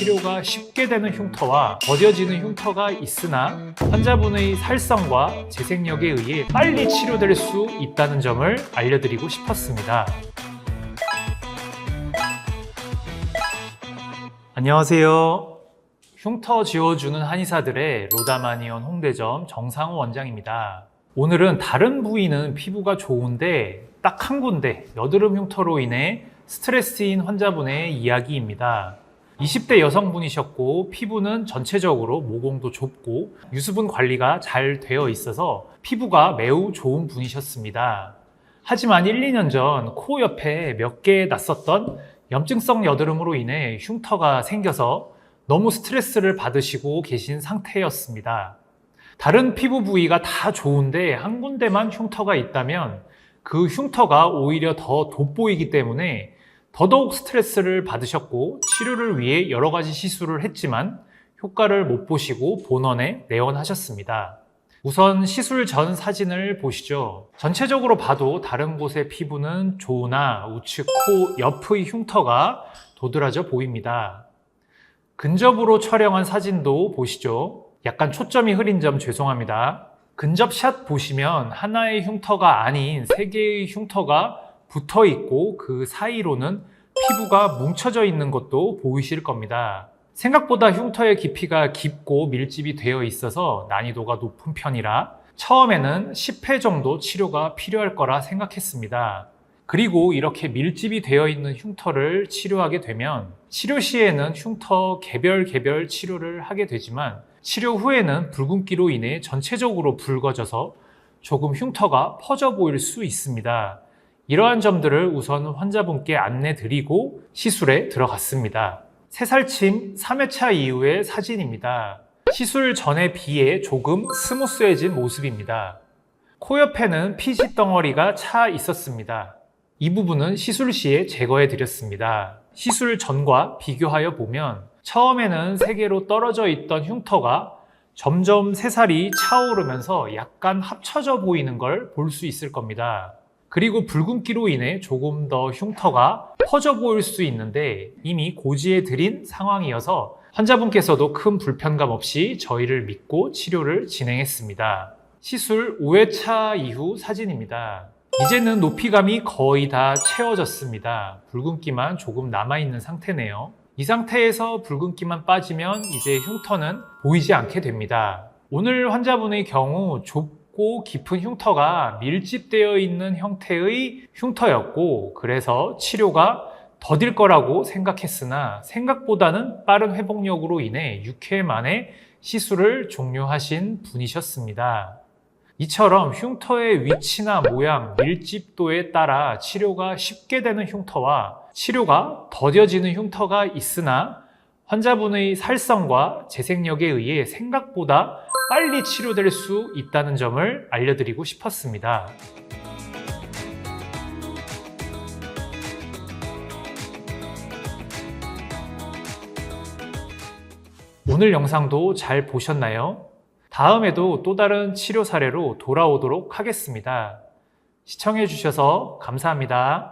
치료가 쉽게 되는 흉터와 더뎌지는 흉터가 있으나 환자분의 살성과 재생력에 의해 빨리 치료될 수 있다는 점을 알려드리고 싶었습니다. 안녕하세요. 흉터 지워주는 한의사들의 로다마니온 홍대점 정상호 원장입니다. 오늘은 다른 부위는 피부가 좋은데 딱 한 군데 여드름 흉터로 인해 스트레스인 환자분의 이야기입니다. 20대 여성분이셨고 피부는 전체적으로 모공도 좁고 유수분 관리가 잘 되어 있어서 피부가 매우 좋은 분이셨습니다. 하지만 1, 2년 전 코 옆에 몇 개 났었던 염증성 여드름으로 인해 흉터가 생겨서 너무 스트레스를 받으시고 계신 상태였습니다. 다른 피부 부위가 다 좋은데 한 군데만 흉터가 있다면 그 흉터가 오히려 더 돋보이기 때문에 더더욱 스트레스를 받으셨고 치료를 위해 여러 가지 시술을 했지만 효과를 못 보시고 본원에 내원하셨습니다. 우선 시술 전 사진을 보시죠. 전체적으로 봐도 다른 곳의 피부는 좋으나 우측 코 옆의 흉터가 도드라져 보입니다. 근접으로 촬영한 사진도 보시죠. 약간 초점이 흐린 점 죄송합니다. 근접샷 보시면 하나의 흉터가 아닌 3개의 흉터가 붙어 있고 그 사이로는 피부가 뭉쳐져 있는 것도 보이실 겁니다. 생각보다 흉터의 깊이가 깊고 밀집이 되어 있어서 난이도가 높은 편이라 처음에는 10회 정도 치료가 필요할 거라 생각했습니다. 그리고 이렇게 밀집이 되어 있는 흉터를 치료하게 되면 치료 시에는 흉터 개별 치료를 하게 되지만 치료 후에는 붉은기로 인해 전체적으로 붉어져서 조금 흉터가 퍼져 보일 수 있습니다. 이러한 점들을 우선 환자분께 안내드리고 시술에 들어갔습니다. 새살침 3회차 이후의 사진입니다. 시술 전에 비해 조금 스무스해진 모습입니다. 코 옆에는 피지 덩어리가 차 있었습니다. 이 부분은 시술 시에 제거해 드렸습니다. 시술 전과 비교하여 보면 처음에는 3개로 떨어져 있던 흉터가 점점 새살이 차오르면서 약간 합쳐져 보이는 걸 볼 수 있을 겁니다. 그리고 붉은기로 인해 조금 더 흉터가 퍼져 보일 수 있는데 이미 고지해 드린 상황이어서 환자분께서도 큰 불편감 없이 저희를 믿고 치료를 진행했습니다. 시술 5회차 이후 사진입니다. 이제는 높이감이 거의 다 채워졌습니다. 붉은기만 조금 남아있는 상태네요. 이 상태에서 붉은기만 빠지면 이제 흉터는 보이지 않게 됩니다. 오늘 환자분의 경우 좁고 깊은 흉터가 밀집되어 있는 형태의 흉터였고 그래서 치료가 더딜 거라고 생각했으나 생각보다는 빠른 회복력으로 인해 6회 만에 시술을 종료하신 분이셨습니다. 이처럼 흉터의 위치나 모양, 밀집도에 따라 치료가 쉽게 되는 흉터와 치료가 더뎌지는 흉터가 있으나 환자분의 살성과 재생력에 의해 생각보다 빨리 치료될 수 있다는 점을 알려드리고 싶었습니다. 오늘 영상도 잘 보셨나요? 다음에도 또 다른 치료 사례로 돌아오도록 하겠습니다. 시청해주셔서 감사합니다.